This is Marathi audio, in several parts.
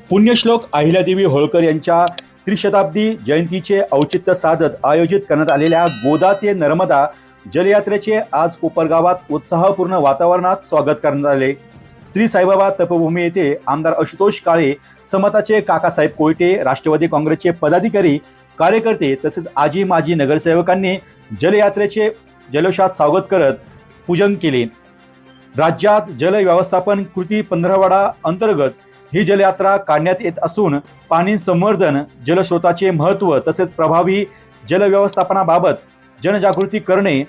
पुण्यश्लोक अहिल्यादेवी होळकर यांच्या त्रिशताब्दी जयंतीचे औचित्य साधत आयोजित करण्यात आलेल्या गोदा ते नर्मदा जलयात्रेचे आज कोपरगावात उत्साहपूर्ण वातावरणात स्वागत करण्यात आले। श्री साईबाबा तपोभूमी येथे आमदार आशुतोष काळे, समताचे काकासाहेब कोयटे, राष्ट्रवादी काँग्रेसचे पदाधिकारी, कार्यकर्ते तसेच आजी माजी नगरसेवकांनी जलयात्रेचे जल्लोषात स्वागत करत पूजन केले। राज्यात जल व्यवस्थापन कृती 15 अंतर्गत ही जलयात्रा काढण्यात येत असून पाणी संवर्धन, जलस्रोताचे महत्त्व तसेच प्रभावी जल व्यवस्थापनाबाबत जनजागृती करणे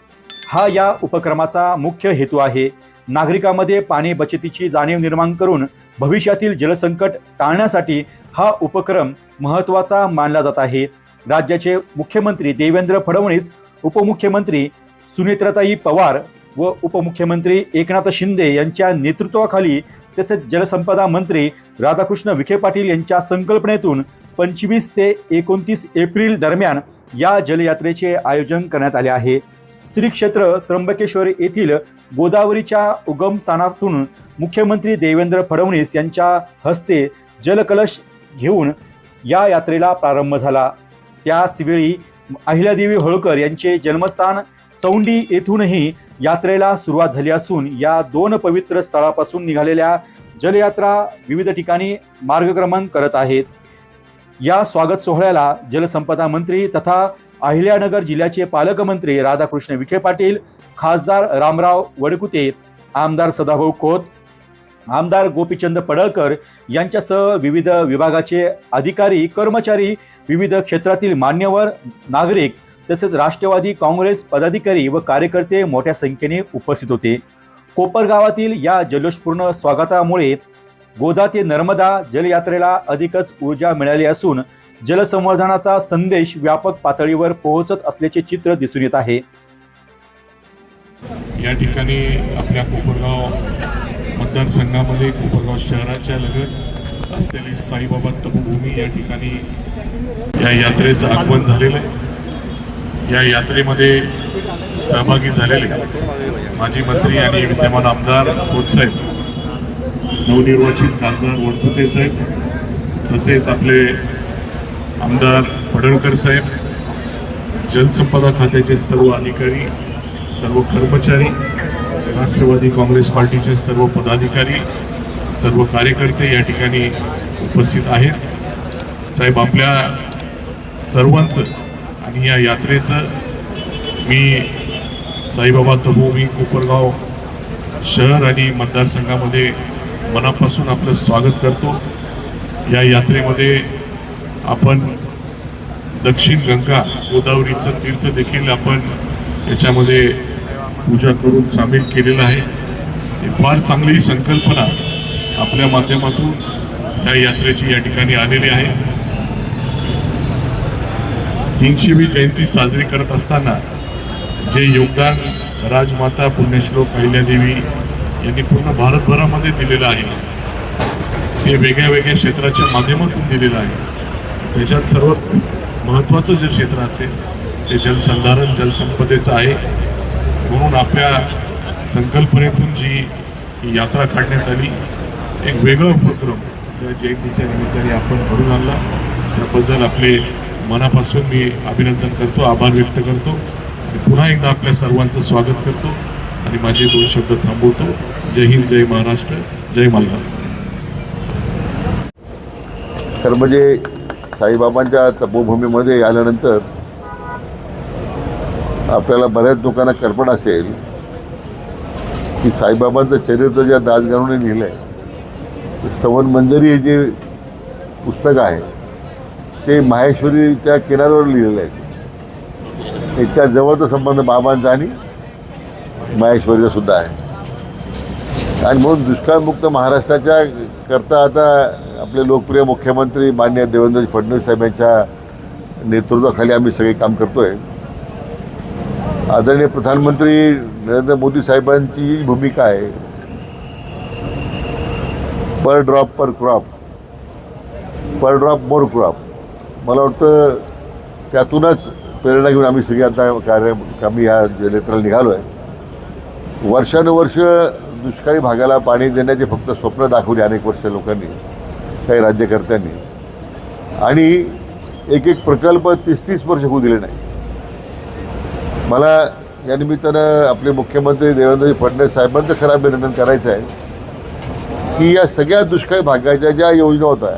हा या उपक्रमाचा मुख्य हेतू आहे। नागरिकांमध्ये पाणी बचतीची जाणीव निर्माण करून भविष्यातील जलसंकट टाळण्यासाठी हा उपक्रम महत्त्वाचा मानला जात आहे। राज्याचे मुख्यमंत्री देवेंद्र फडणवीस, उपमुख्यमंत्री सुनेत्राताई पवार व उपमुख्यमंत्री एकनाथ शिंदे यांच्या नेतृत्वाखाली तसेच जलसंपदा मंत्री राधाकृष्ण विखे पाटील यांच्या संकल्पनेतून 25 ते 29 एप्रिल दरम्यान या जलयात्रेचे आयोजन करण्यात आले आहे। श्री क्षेत्र त्र्यंबकेश्वर येथील गोदावरीच्या उगमस्थानातून मुख्यमंत्री देवेंद्र फडणवीस यांच्या हस्ते जलकलश घेऊन या यात्रेला प्रारंभ झाला। त्याचवेळी अहिल्यादेवी होळकर यांचे जन्मस्थान चौंडी येथूनही यात्रेला सुरुवात झाली असून या दोन पवित्र स्थळापासून निघालेल्या जलयात्रा विविध ठिकाणी मार्गक्रमण करत आहेत। या स्वागत सोहळ्याला जलसंपदा मंत्री तथा अहिल्यानगर जिल्ह्याचे पालकमंत्री राधाकृष्ण विखे पाटील, खासदार रामराव वडकुते, आमदार सदाभाऊ खोत, आमदार गोपीचंद पडळकर यांच्यासह विविध विभागाचे अधिकारी, कर्मचारी, विविध क्षेत्रातील मान्यवर, नागरिक तसेच राष्ट्रवादी काँग्रेस पदाधिकारी व कार्यकर्ते मोठ्या संख्येने उपस्थित होते। कोपरगावातील या जल्लोषपूर्ण स्वागतामुळे गोदा ते नर्मदा जलयात्रेला अधिकच ऊर्जा मिळाली असून जलसंवर्धनाचा संदेश व्यापक पातळीवर पोहोचत असल्याचे चित्र दिसून येत आहे। या ठिकाणी आपल्या कोपरगाव मतदारसंघामध्ये कोपरगाव शहराच्या लगत असलेली साईबाबा तपोभूमी या ठिकाणी या यात्रेचं आगमन झालेलं आहे। या यात्रेमध्ये सहभागी झालेले माजी मंत्री आणि विद्यमान आमदार खोतसाहेब, नवनिर्वाचित खासदार वडकुते साहेब, तसेच आपले आमदार पडळकर साहेब, जलसंपदा खात्याचे सर्व अधिकारी, सर्व कर्मचारी, राष्ट्रवादी काँग्रेस पार्टीचे सर्व पदाधिकारी, सर्व कार्यकर्ते या ठिकाणी उपस्थित आहेत। साहेब, आपल्या सर्वांचं आणि या यात्रेचं मी साईबाबा तपोभूमी कोपरगाव शहर आणि मतदारसंघामध्ये मनापासून आपलं स्वागत करतो। या यात्रेमध्ये आपण दक्षिण गंगा गोदावरीचं तीर्थ देखील आपण याच्यामध्ये पूजा करून सामील केलेलं आहे। ही फार चांगली संकल्पना आपल्या माध्यमातून या यात्रेची या ठिकाणी आलेली आहे। 300वी जयंती साजरी करत असताना जे योगदान राजमाता पुण्यश्लोक अहिल्यादेवी यांनी पूर्ण भारतभरामध्ये दिलेलं आहे ते वेगळ्या वेगळ्या क्षेत्राच्या माध्यमातून दिलेलं आहे। त्याच्यात सर्वात महत्त्वाचं जे क्षेत्र असेल ते जलसंधारण, जलसंपदेचं आहे। म्हणून आपल्या संकल्पनेतून जी यात्रा काढण्यात आली, एक वेगळा उपक्रम या जयंतीच्या निमित्ताने आपण घडून आणला, त्याबद्दल आपले मनापासून मी अभिनंदन करतो, आभार व्यक्त करतो आणि पुन्हा एकदा आपल्या सर्वांचं स्वागत करतो आणि माझे 2 शब्द थांबवतो। जय हिंद, जय महाराष्ट्र, जय मल्हार। तर म्हणजे साईबाबांच्या तपोभूमीमध्ये आल्यानंतर आपल्याला बऱ्याच लोकांना कल्पना असेल की साईबाबांचं चरित्र ज्या दासगणूने लिहिलं आहे, स्तवन मंजरी हे जे पुस्तक आहे ते माहेश्वरीच्या किनाऱ्यावर लिहिलेलं आहे। इतका जवळचा संबंध बाबांचा आणि माहेश्वरीचा सुद्धा आहे। आणि म्हणून दुष्काळमुक्त महाराष्ट्राच्या करता आता आपले लोकप्रिय मुख्यमंत्री माननीय देवेंद्र फडणवीस साहेब यांच्या नेतृत्वाखाली आम्ही सगळे काम करतो आहे। आदरणीय प्रधानमंत्री नरेंद्र मोदी साहेबांची भूमिका आहे, पर ड्रॉप पर क्रॉप, पर ड्रॉप मोर क्रॉप। मला वाटतं त्यातूनच प्रेरणा घेऊन आम्ही सगळे आता आम्ही या जलयात्रेला निघालो आहे। वर्षानुवर्ष दुष्काळी भागाला पाणी देण्याचे फक्त स्वप्न दाखवली अनेक वर्ष लोकांनी, काही राज्यकर्त्यांनी, आणि एक एक प्रकल्प 30-30 वर्ष होऊ दिले नाही. मला या निमित्तानं आपले मुख्यमंत्री देवेंद्र फडणवीस साहेबांचं खरं अभिनंदन करायचं आहे की या सगळ्या दुष्काळी भागाच्या ज्या योजना होत्या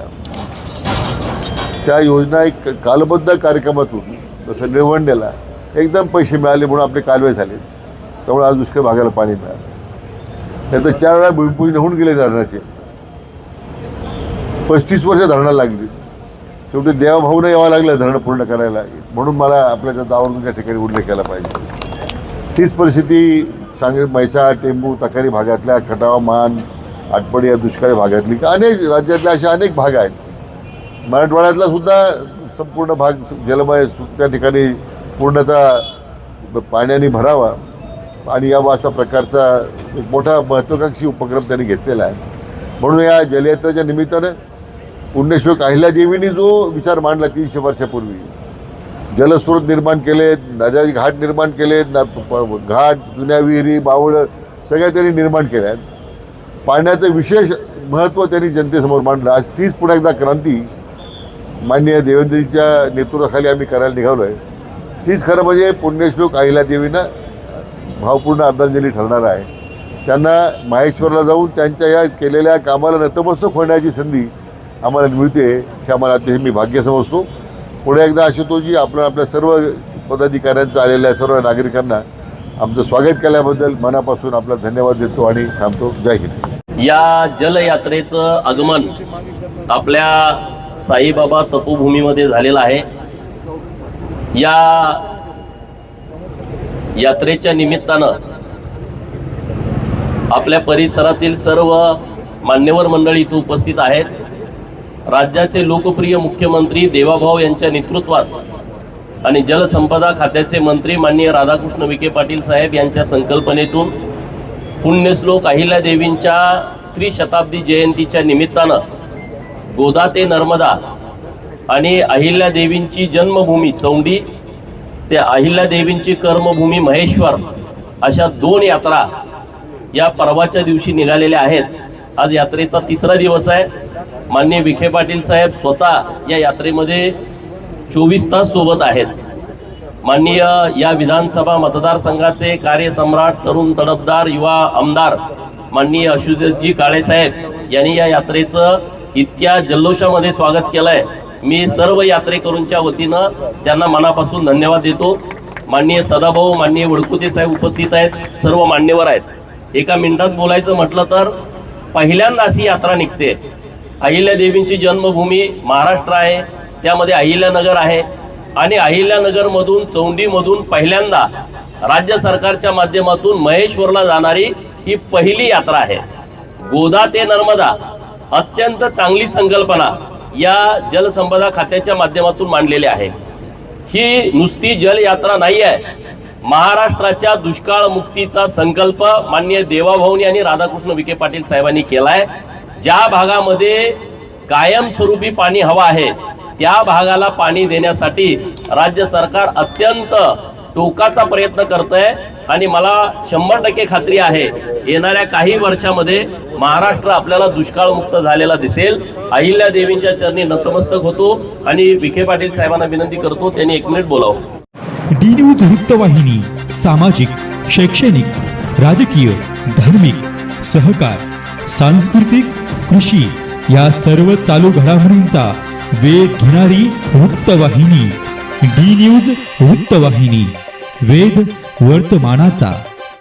त्या योजना एक कालबद्ध कार्यक्रमातून, जसं निळवंडेला एकदम पैसे मिळाले म्हणून आपले कालवे झाले, त्यामुळे आज दुष्काळी भागाला पाणी मिळालं. नाही तर 4 वेळा भूमिपूजन होऊन गेले धरणाचे, 35 वर्ष धरणाला लागली, शेवटी देवाभाऊनं यावं लागलं धरण पूर्ण करायला, म्हणून मला आपल्या दावरून त्या ठिकाणी उल्लेख केला पाहिजे. तीच परिस्थिती सांगली, म्हैसाळ, टेंभू, तकारी भागातल्या, खटाव, मान, आटपाडी या दुष्काळी भागातली अनेक राज्यातल्या अशा अनेक भाग आहेत. मराठवाड्यातला सुद्धा संपूर्ण भाग जलमय त्या ठिकाणी पूर्णतः पाण्याने भरावा आणि या अशा प्रकारचा एक मोठा महत्त्वाकांक्षी उपक्रम त्यांनी घेतलेला आहे. म्हणून या जलयात्रेच्या निमित्तानं पुण्यश्लोक अहिल्यादेवींनी जो विचार मांडला 300 वर्षापूर्वी, जलस्रोत निर्माण केलेत, नद्याचे घाट निर्माण केलेत, घाट, जुन्या विहिरी, बावळं सगळ्या त्यांनी निर्माण केल्या आहेत. पाण्याचं विशेष महत्त्व त्यांनी जनतेसमोर मांडलं. आज तीच पुन्हा एकदा क्रांती माननीय देवेंद्रजीच्या नेतृत्वाखाली आम्ही करायला निघालो आहे. तीच खरं म्हणजे पुण्यश्लोक अहिल्यादेवींना भावपूर्ण आदरांजली ठरणार आहे. त्यांना माहेश्वरला जाऊन त्यांच्या या केलेल्या कामाला नतमस्तक होण्याची संधी आम्हाला मिळते, हे आम्हाला अतिशय मी भाग्य समजतो. पुढे एकदा आशुतोषजी आपल्या सर्व पदाधिकाऱ्यांचं आलेल्या सर्व नागरिकांना आमचं स्वागत केल्याबद्दल मनापासून आपला धन्यवाद देतो आणि थांबतो. जय हिंद. या जलयात्रेचं आगमन आपल्या साईबाबा तपोभूमीमध्ये झालेलं आहे. या यात्रेच्या निमित्तानं आपल्या परिसरातील सर्व मान्यवर मंडळी इथं उपस्थित आहेत. राज्याचे लोकप्रिय मुख्यमंत्री देवाभाऊ यांच्या नेतृत्वात आणि जलसंपदा खात्याचे मंत्री माननीय राधाकृष्ण विखे पाटील साहेब यांच्या संकल्पनेतून पुण्यश्लोक अहिल्यादेवींच्या त्रिशताब्दी जयंतीच्या निमित्तानं गोदा ते नर्मदा आणि अहिल्यादेवींची जन्मभूमी चौंडी ते अहिल्यादेवींची कर्मभूमी महेश्वर अशा 2 यात्रा या पर्वाच्या दिवशी निघालेल्या आहेत. आज यात्रेचा 3रा दिवस आहे. माननीय विखे पाटील साहेब स्वतः या यात्रेमध्ये 24 तास सोबत आहेत. माननीय या विधानसभा मतदारसंघाचे कार्यसम्राट, तरुण तडफदार, युवा आमदार माननीय अशोकजी काळे साहेब यांनी या यात्रेचं इतक्या जल्लोषामध्ये स्वागत केलं आहे. मी सर्व यात्रेकरूंच्या वतीनं त्यांना मनापासून धन्यवाद देतो. माननीय सदाभाऊ, माननीय वडकुते साहेब उपस्थित आहेत, सर्व मान्यवर आहेत. एका मिनिटात बोलायचं म्हटलं तर पहिल्यांदा अशी यात्रा निघते. अहिल्यादेवींची जन्मभूमी महाराष्ट्र आहे, त्यामध्ये अहिल्यानगर आहे आणि अहिल्यानगरमधून चौंडीमधून पहिल्यांदा राज्य सरकारच्या माध्यमातून महेश्वरला जाणारी ही पहिली यात्रा आहे. गोदा ते नर्मदा अत्यंत चांगली संकल्पना या जलसंपदा खात्याच्या माध्यमातून मांडलेली आहे. ही नुसती जलयात्रा नाही आहे, महाराष्ट्राच्या दुष्काळ मुक्तीचा संकल्प माननीय देवाभाऊनी आणि राधाकृष्ण विखे पाटील साहेबांनी केला आहे. ज्या भागामध्ये कायमस्वरूपी पाणी हवं आहे त्या भागाला पाणी देण्यासाठी राज्य सरकार अत्यंत टोकाचा प्रयत्न करत आहे आणि मला 100% खात्री आहे येणाऱ्या काही वर्षामध्ये महाराष्ट्र आपल्याला दुष्काळमुक्त झालेला दिसेल. अहिल्यादेवींच्या चरणी नतमस्तक होतो आणि विखे पाटील साहेबांना विनंती करतो त्यांनी 1 मिनिट बोलावं. डी न्यूज वृत्तवाहिनी सामाजिक, शैक्षणिक, राजकीय, धार्मिक, सहकार, सांस्कृतिक, कृषी या सर्व चालू घडामोडींचा वेध घेणारी वृत्तवाहिनी. डी न्यूज वृत्तवाहिनी, वेध वर्तमानाचा.